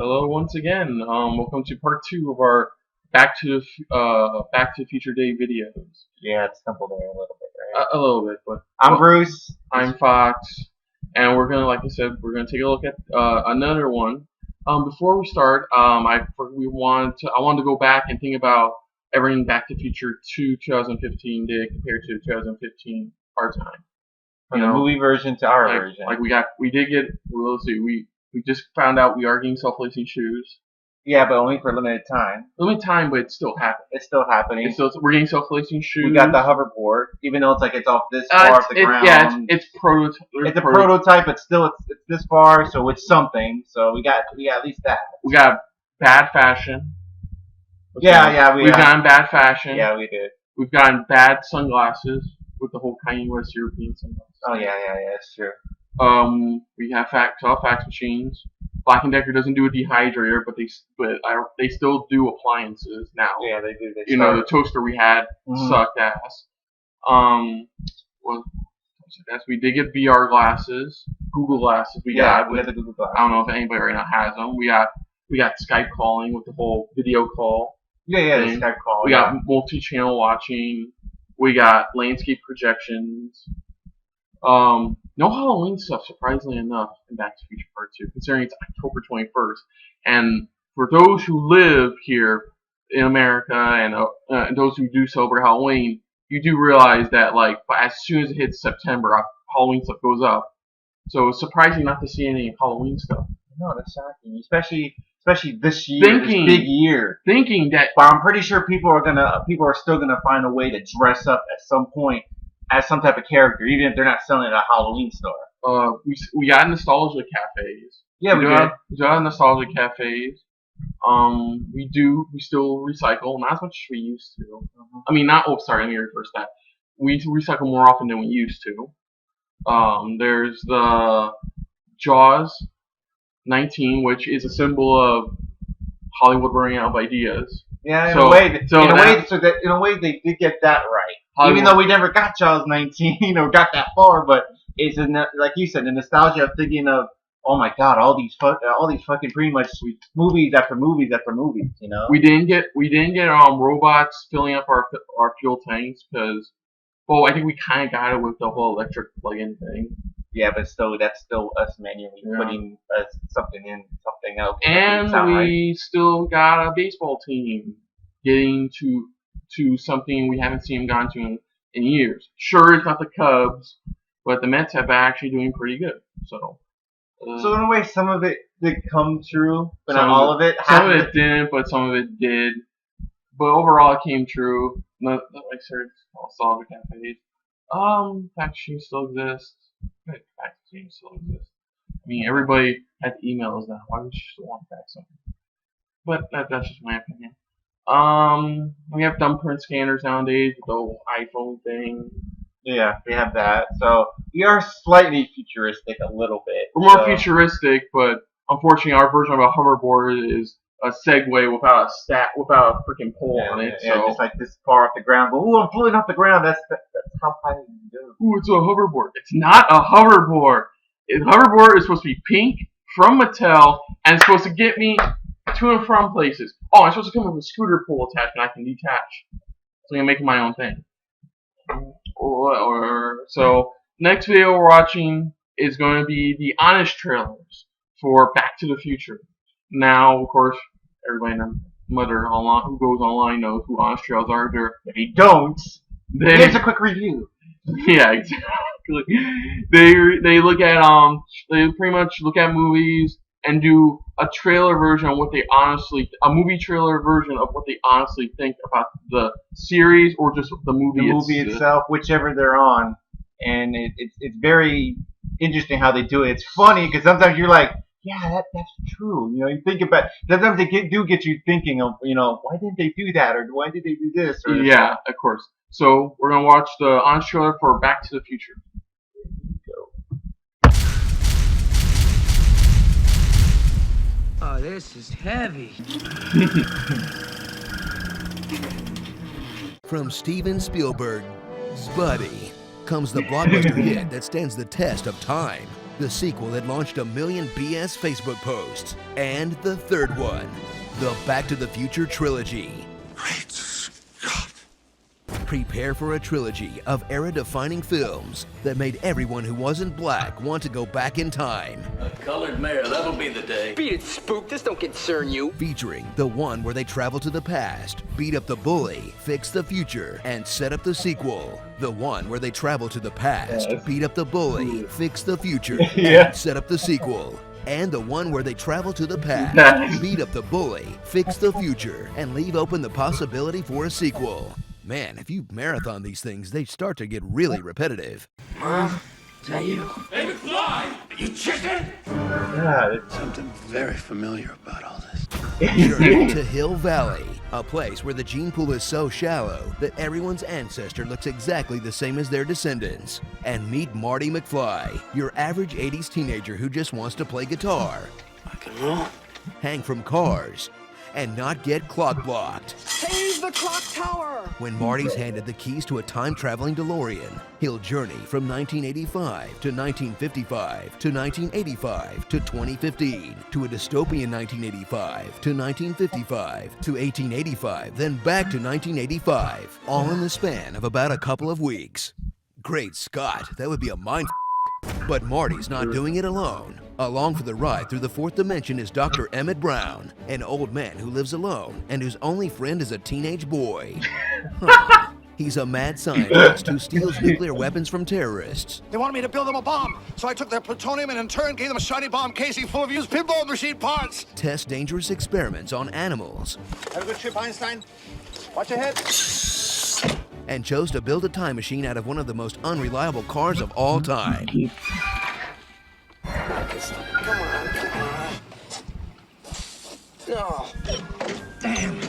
Hello once again. Welcome to part two of our Back to the Future Day videos. Yeah, it's stumbled there a little bit, right? A little bit, but I'm Bruce. I'm Fox, and we're gonna, like I said, we're gonna take a look at another one. Before we start, I wanted to go back and think about everything Back to the Future 2015 did compared to 2015 our time. From the movie version to our version. Like we just found out we are getting self-lacing shoes. Yeah, but only for a limited time. Limited time, but it's still happening. It's still happening. We're getting self-lacing shoes. We got the hoverboard, even though it's off this far off the ground. Yeah, it's prototype. It's a prototype, but still it's this far, so it's something. So we got at least that. We got bad fashion. We've gotten bad fashion. Yeah, we did. We've gotten bad sunglasses with the whole Kanye West European sunglasses. Oh yeah, that's true. We have fax machines. Black & Decker doesn't do a dehydrator, but they still do appliances now. Yeah, they do. The toaster we had sucked ass. We did get VR glasses, Google glasses. We got the Google glasses. I don't know if anybody right now has them. We got Skype calling with the whole video call. Yeah, the Skype call. We got multi-channel watching. We got landscape projections. No Halloween stuff, surprisingly enough, in Back to the Future Part 2, considering it's October 21st. And for those who live here in America and those who do celebrate Halloween, you do realize that, like, as soon as it hits September, Halloween stuff goes up. So it's surprising not to see any Halloween stuff. No, that's shocking, especially this year, this big year. Thinking that, but I'm pretty sure people are still gonna find a way to dress up at some point as some type of character, even if they're not selling it at a Halloween store. We got nostalgia cafes. Yeah, we did. We got nostalgia cafes. We still recycle, not as much as we used to. I mean, let me reverse that. We recycle more often than we used to. There's the Jaws 19, which is a symbol of Hollywood running out of ideas. Yeah, in a way, they did get that right. Hollywood. Even though we never got Jaws 19 or got that far, but it's like you said, the nostalgia of thinking of, oh my God, all these fucking pretty much movies after movies after movies. We didn't get robots filling up our fuel tanks because, I think we kind of got it with the whole electric plug-in thing. Yeah, but that's still us manually putting something in, something else. And we still got a baseball team getting to something we haven't seen gone to in years. Sure, it's not the Cubs, but the Mets have actually doing pretty good. So in a way, some of it did come true, but not all of it. Some of it didn't, but some of it did. But overall, it came true. Like I said, nostalgia cafes. Fax machines still exist. Fax machines still exist. I mean, everybody has emails now. Why would you still want to fax something? But that's just my opinion. We have thumbprint scanners nowadays with the whole iPhone thing. Yeah, we have that. So we are slightly futuristic a little bit. We're more futuristic, but unfortunately, our version of a hoverboard is a Segway without a freaking pole on it. Yeah, just like this far off the ground. But I'm floating off the ground. That's how high you can go. Ooh, it's a hoverboard. It's not a hoverboard. A hoverboard is supposed to be pink from Mattel and it's supposed to get me to and from places. Oh, I'm supposed to come with a scooter pole attachment I can detach. So I'm making my own thing. So next video we're watching is going to be the honest trailers for Back to the Future. Now, of course, everybody who goes online knows who honest trailers are. If you don't, here's a quick review. Yeah, exactly. They look at they pretty much look at movies and do a trailer version of a movie trailer version of what they honestly think about the series or just the movie itself, whichever they're on. And it's very interesting how they do it. It's funny because sometimes you're like, yeah, that's true. You think about. Sometimes they do get you thinking of, why didn't they do that or why did they do this? Or yeah, of course. So we're gonna watch the honest trailer for Back to the Future. Oh, this is heavy. From Steven Spielberg's Buddy comes the blockbuster hit that stands the test of time. the sequel that launched 1 million BS Facebook posts, and the third one, the Back to the Future trilogy. Great Scott. Prepare for a trilogy of era-defining films that made everyone who wasn't black want to go back in time. A colored mayor, that'll be the day. Beat it, Spook. This don't concern you. Featuring the one where they travel to the past, beat up the bully, fix the future, and set up the sequel. The one where they travel to the past, beat up the bully, fix the future, and set up the sequel. And the one where they travel to the past, beat up the bully, fix the future, and leave open the possibility for a sequel. Man, if you marathon these things, they start to get really repetitive. Mom, is that you? Hey, McFly! You chicken! Something very familiar about all this. Journey to Hill Valley, a place where the gene pool is so shallow that everyone's ancestor looks exactly the same as their descendants. And meet Marty McFly, your average 80s teenager who just wants to play guitar, Rock and roll. hang from cars, and not get clock blocked. Save the clock tower! When Marty's handed the keys to a time-traveling DeLorean, he'll journey from 1985 to 1955 to 1985 to 2015 to a dystopian 1985 to 1955 to 1885, then back to 1985, all in the span of about a couple of weeks. Great Scott, that would be a mind f***. But Marty's not doing it alone. Along for the ride through the fourth dimension is Dr. Emmett Brown, an old man who lives alone and whose only friend is a teenage boy. Huh. He's a mad scientist who steals nuclear weapons from terrorists. They wanted me to build them a bomb, so I took their plutonium and in turn gave them a shiny bomb casing full of used pinball machine parts. Test dangerous experiments on animals. Have a good trip, Einstein. Watch your head. And chose to build a time machine out of one of the most unreliable cars of all time. Come on. No. Damn.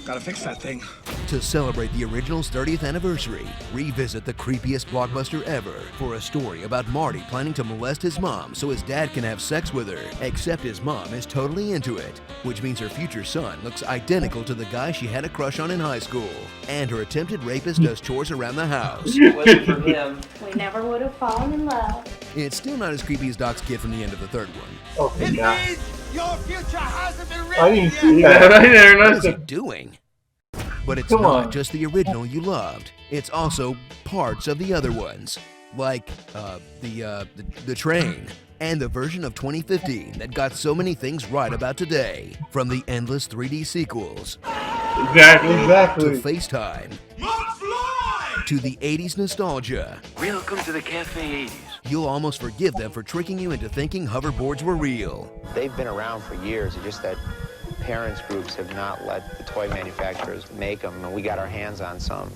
Gotta fix that thing. To celebrate the original's 30th anniversary, revisit the creepiest blockbuster ever for a story about Marty planning to molest his mom so his dad can have sex with her, except his mom is totally into it, which means her future son looks identical to the guy she had a crush on in high school, and her attempted rapist does chores around the house. Wasn't for him. We never would have fallen in love. It's still not as creepy as Doc's kid from the end of the third one. Oh, It yeah. means your future hasn't been written I didn't yet. see Yeah, that. right there. What Nice. is he doing? But it's Come not on. just the original you loved. It's also parts of the other ones, like the train, and the version of 2015 that got so many things right about today, from the endless 3D sequels Exactly. to FaceTime to the 80s nostalgia. Welcome to the Cafe 80s. You'll almost forgive them for tricking you into thinking hoverboards were real. They've been around for years. It's just that parents groups have not let the toy manufacturers make them, and we got our hands on some,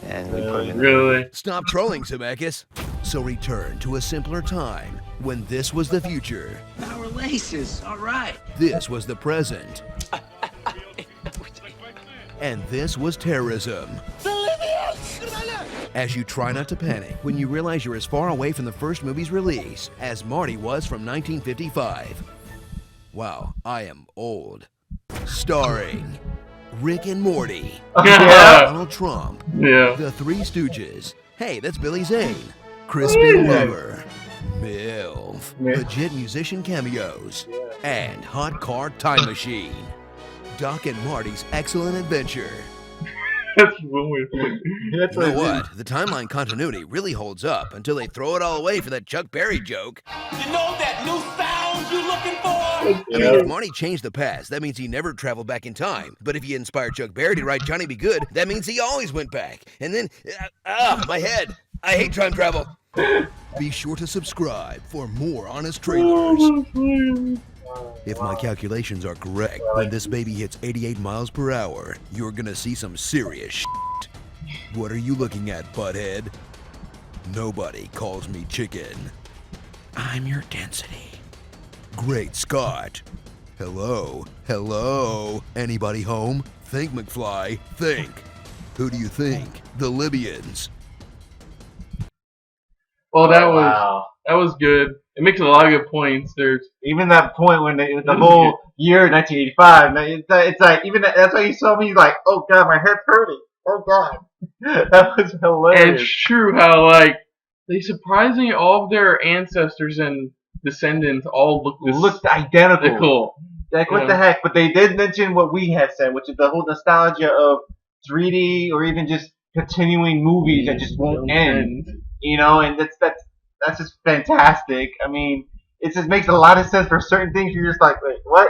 and we put them in. Really? Stop trolling, Zemeckis. So return to a simpler time when this was the future. Our laces, all right. This was the present. And this was terrorism. As you try not to panic when you realize you're as far away from the first movie's release as Marty was from 1955. Wow, I am old. Starring Rick and Morty, Donald Trump, Yeah. The Three Stooges. Hey, that's Billy Zane. Crispin Glover, MILF, legit musician cameos, and Hot Car Time Machine. Doc and Marty's Excellent Adventure. That's one way to put it. That's You know what what? The timeline continuity really holds up until they throw it all away for that Chuck Berry joke. You know that new sound you looking for? I mean, if Marty changed the past, that means he never traveled back in time. But if he inspired Chuck Berry to write Johnny Be Good, that means he always went back. And then, my head. I hate time travel. Be sure to subscribe for more honest trailers. If my calculations are correct, when this baby hits 88 miles per hour, you're gonna see some serious shit. What are you looking at, butthead? Nobody calls me chicken. I'm your density. Great Scott. Hello? Hello? Anybody home? Think, McFly. Think. Who do you think? The Libyans. Well, Wow. that was good. It makes a lot of good points. There's Even that point when the whole year 1985, it's like even that's why you saw me like, oh god, my head's hurting. Oh god, that was and hilarious. it's true how like They surprisingly all of their ancestors and descendants all looked identical. Cool. Like what the heck? But they did mention what we had said, which is the whole nostalgia of 3D or even just continuing movies that just won't end. You know, and that's just fantastic. I mean, it just makes a lot of sense for certain things. You're just like, wait, what?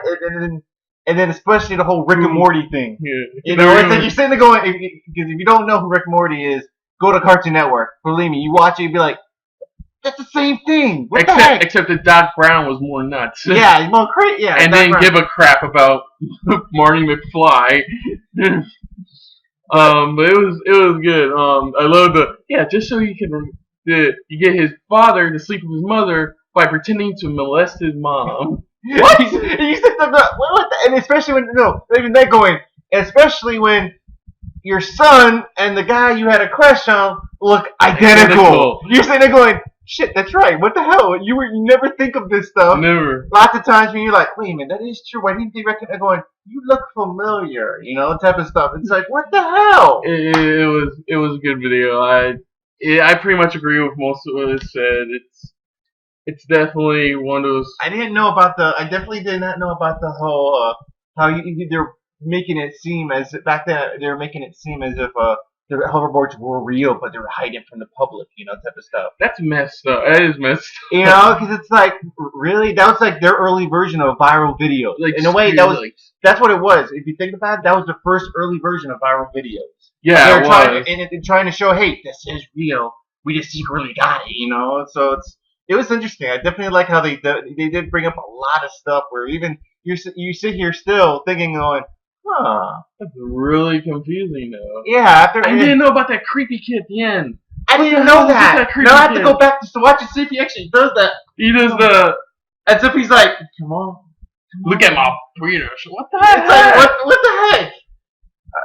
And then especially the whole Rick and Morty thing. Yeah. You know, it's like you're sitting there going, because if you don't know who Rick and Morty is, go to Cartoon Network. Believe me, you watch it, you'd be like, that's the same thing. What the heck? Except that Doc Brown was more nuts. Yeah, he's more crazy. Yeah, and didn't give a crap about Marty McFly. But it was good. I love just so you get his father to sleep with his mother by pretending to molest his mom. What? You said what? And especially when even they're going, especially when your son and the guy you had a crush on look identical. You're sitting there going, shit, that's right. What the hell? You never think of this stuff. Never. Lots of times when you're like, wait a minute, that is true. Why didn't they reckon? They're going, you look familiar, type of stuff. It's like, what the hell? It was a good video. I pretty much agree with most of what it said. It's definitely one of those. I definitely did not know about the whole how they're making it seem as back then they were making it seem as if the hoverboards were real, but they were hiding from the public, type of stuff. That's messed up. That is messed up. Because it's like, really? That was like their early version of viral videos. Like, in a way, that's what it was. If you think about it, that was the first early version of viral videos. Yeah, it was. Trying to show, hey, this is real. We just secretly got it, So it was interesting. I definitely like how they did bring up a lot of stuff where even you sit here still thinking, going, huh. That's really confusing, though. Yeah, I didn't know about that creepy kid at the end. I didn't know that. Now I have to go back just to watch and see if he actually does that. He does as if he's like, come on. Look at my penis. What the heck? Like, what the heck?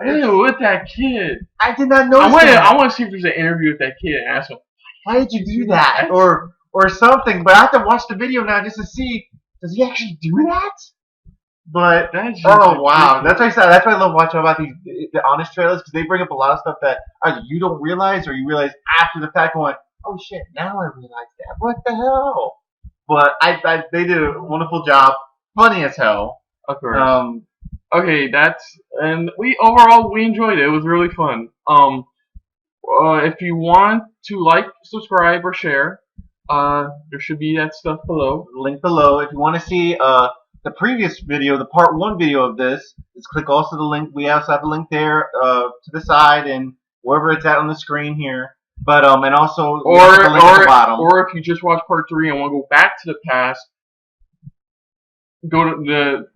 Ew, with that kid. I did not know that. I want to see if there's an interview with that kid and ask him, why did you do that? Or something. But I have to watch the video now just to see, does he actually do that? But wow, that's why I love watching about the honest trailers, because they bring up a lot of stuff that either you don't realize or you realize after the fact, going, oh shit, now I realize that. What the hell? But they did a wonderful job, funny as hell. Of course. Okay, we enjoyed it. It was really fun. If you want to like, subscribe, or share, there should be that stuff below. Link below. If you want to see the previous video, the part 1 video of this, just click also the link. We also have a link there to the side and wherever it's at on the screen here. But and also or the link at the bottom. Or if you just watched part 3 and want to go back to the past, go to the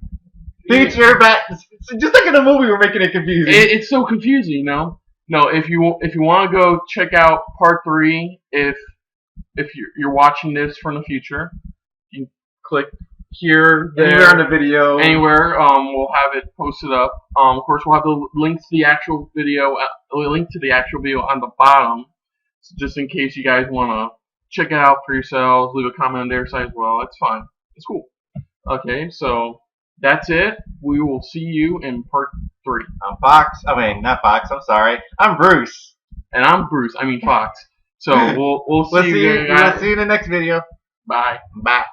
feature back. Just like in a movie, we're making it confusing. It's so confusing, No, if you want to go check out part 3, if you're watching this from the future, you click here, there, anywhere on the video, anywhere. We'll have it posted up. Of course, we'll have the link to the actual video, on the bottom, so just in case you guys want to check it out for yourselves. Leave a comment on their side as well. It's fine. It's cool. Okay, so that's it. We will see you in part 3. I'm Fox. Not Fox. I'm sorry. I'm Bruce. And I'm Bruce. Fox. So we'll see you guys. We'll see you in the next video. Bye. Bye.